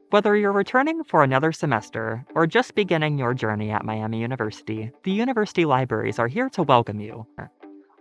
Whether you're returning for another semester or just beginning your journey at Miami University, the university libraries are here to welcome you.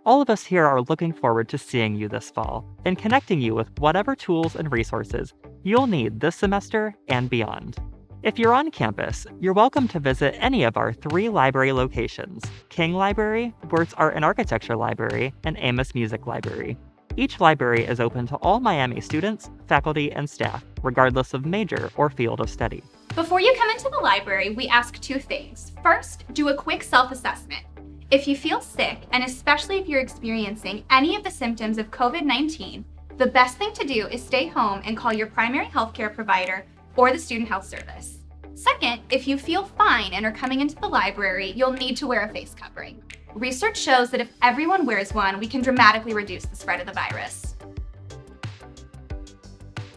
All of us here are looking forward to seeing you this fall and connecting you with whatever tools and resources you'll need this semester and beyond. If you're on campus, you're welcome to visit any of our 3 library locations: King Library, Wirtz Art and Architecture Library, and Amos Music Library. Each library is open to all Miami students, faculty, and staff, regardless of major or field of study. Before you come into the library, we ask 2 things. First, do a quick self-assessment. If you feel sick, and especially if you're experiencing any of the symptoms of COVID-19, the best thing to do is stay home and call your primary healthcare provider or the Student Health Service. Second, if you feel fine and are coming into the library, you'll need to wear a face covering. Research shows that if everyone wears one, we can dramatically reduce the spread of the virus.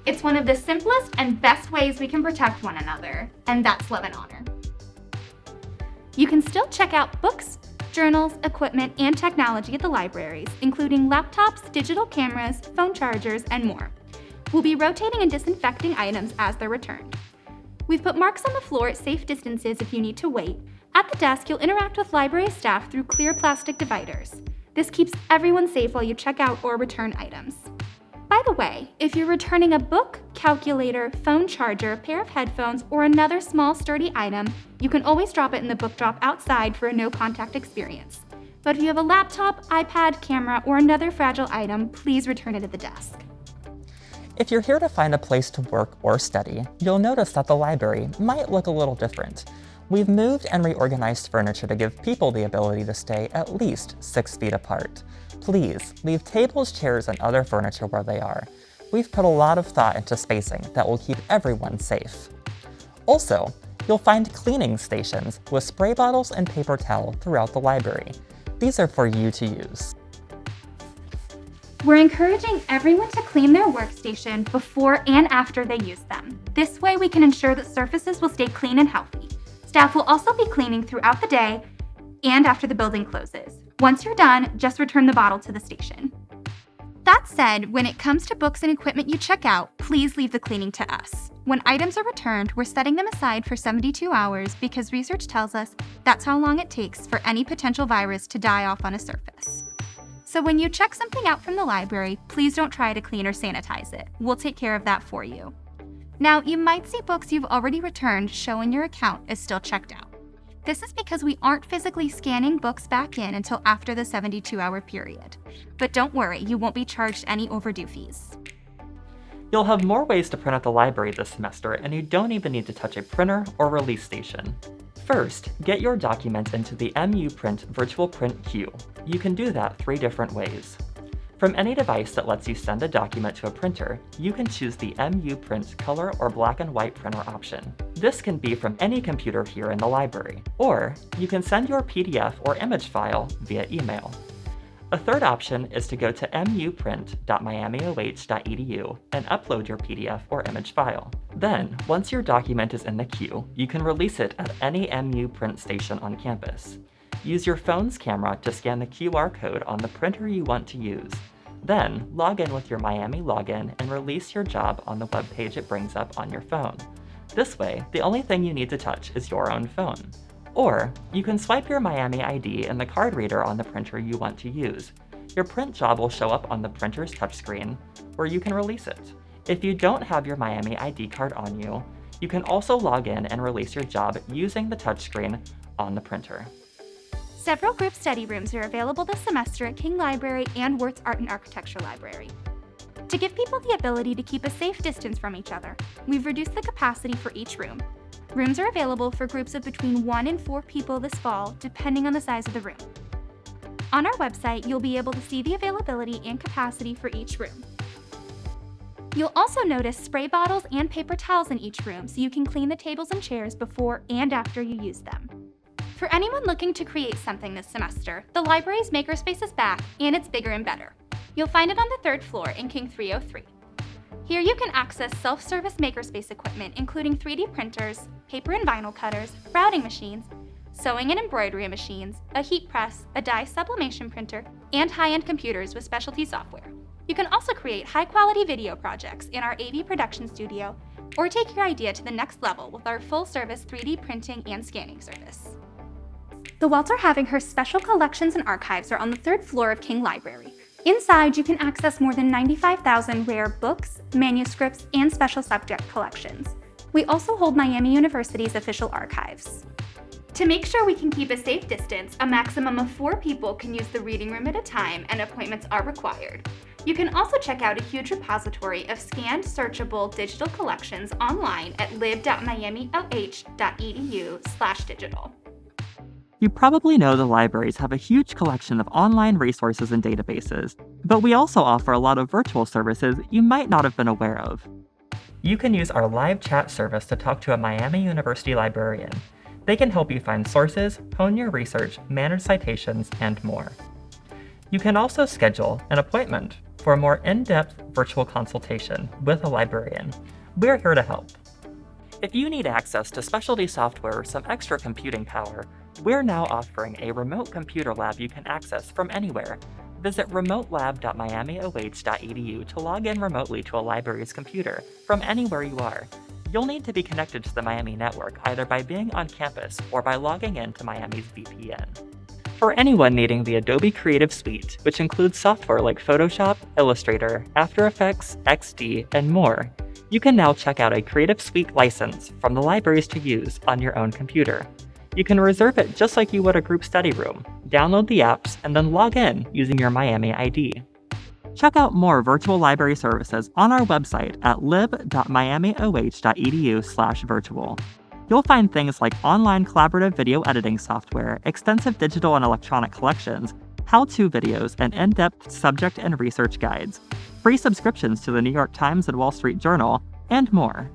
It's one of the simplest and best ways we can protect one another, and that's love and honor. You can still check out books, journals, equipment, and technology at the libraries, including laptops, digital cameras, phone chargers, and more. We'll be rotating and disinfecting items as they're returned. We've put marks on the floor at safe distances if you need to wait. At the desk, you'll interact with library staff through clear plastic dividers. This keeps everyone safe while you check out or return items. By the way, if you're returning a book, calculator, phone charger, pair of headphones, or another small sturdy item, you can always drop it in the book drop outside for a no-contact experience. But if you have a laptop, iPad, camera, or another fragile item, please return it at the desk. If you're here to find a place to work or study, you'll notice that the library might look a little different. We've moved and reorganized furniture to give people the ability to stay at least 6 feet apart. Please leave tables, chairs, and other furniture where they are. We've put a lot of thought into spacing that will keep everyone safe. Also, you'll find cleaning stations with spray bottles and paper towel throughout the library. These are for you to use. We're encouraging everyone to clean their workstation before and after they use them. This way we can ensure that surfaces will stay clean and healthy. Staff will also be cleaning throughout the day and after the building closes. Once you're done, just return the bottle to the station. That said, when it comes to books and equipment you check out, please leave the cleaning to us. When items are returned, we're setting them aside for 72 hours because research tells us that's how long it takes for any potential virus to die off on a surface. So when you check something out from the library, please don't try to clean or sanitize it. We'll take care of that for you. Now, you might see books you've already returned showing your account is still checked out. This is because we aren't physically scanning books back in until after the 72-hour period. But don't worry, you won't be charged any overdue fees. You'll have more ways to print at the library this semester, and you don't even need to touch a printer or release station. First, get your document into the MU Print Virtual Print queue. You can do that 3 different ways. From any device that lets you send a document to a printer, you can choose the MU Print color or black and white printer option. This can be from any computer here in the library, or you can send your PDF or image file via email. A third option is to go to muprint.miamioh.edu and upload your PDF or image file. Then, once your document is in the queue, you can release it at any MU Print station on campus. Use your phone's camera to scan the QR code on the printer you want to use. Then, log in with your Miami login and release your job on the web page it brings up on your phone. This way, the only thing you need to touch is your own phone. Or, you can swipe your Miami ID in the card reader on the printer you want to use. Your print job will show up on the printer's touchscreen, or you can release it. If you don't have your Miami ID card on you, you can also log in and release your job using the touchscreen on the printer. Several group study rooms are available this semester at King Library and Wirtz Art and Architecture Library. To give people the ability to keep a safe distance from each other, we've reduced the capacity for each room. Rooms are available for groups of between 1 and 4 people this fall, depending on the size of the room. On our website, you'll be able to see the availability and capacity for each room. You'll also notice spray bottles and paper towels in each room so you can clean the tables and chairs before and after you use them. For anyone looking to create something this semester, the library's Makerspace is back, and it's bigger and better. You'll find it on the 3rd floor in King 303. Here you can access self-service Makerspace equipment, including 3D printers, paper and vinyl cutters, routing machines, sewing and embroidery machines, a heat press, a dye sublimation printer, and high-end computers with specialty software. You can also create high-quality video projects in our AV production studio or take your idea to the next level with our full-service 3D printing and scanning service. The Welts are having her special collections and archives are on the 3rd floor of King Library. Inside, you can access more than 95,000 rare books, manuscripts, and special subject collections. We also hold Miami University's official archives. To make sure we can keep a safe distance, a maximum of 4 people can use the reading room at a time, and appointments are required. You can also check out a huge repository of scanned, searchable digital collections online at Lib.MiamiOH.edu/digital. You probably know the libraries have a huge collection of online resources and databases, but we also offer a lot of virtual services you might not have been aware of. You can use our live chat service to talk to a Miami University librarian. They can help you find sources, hone your research, manage citations, and more. You can also schedule an appointment for a more in-depth virtual consultation with a librarian. We're here to help. If you need access to specialty software or some extra computing power, we're now offering a remote computer lab you can access from anywhere. Visit remotelab.miamioh.edu to log in remotely to a library's computer from anywhere you are. You'll need to be connected to the Miami network either by being on campus or by logging in to Miami's VPN. For anyone needing the Adobe Creative Suite, which includes software like Photoshop, Illustrator, After Effects, XD, and more, you can now check out a Creative Suite license from the libraries to use on your own computer. You can reserve it just like you would a group study room, download the apps, and then log in using your Miami ID. Check out more virtual library services on our website at Lib.MiamiOH.edu/virtual. You'll find things like online collaborative video editing software, extensive digital and electronic collections, how-to videos, and in-depth subject and research guides, free subscriptions to the New York Times and Wall Street Journal, and more.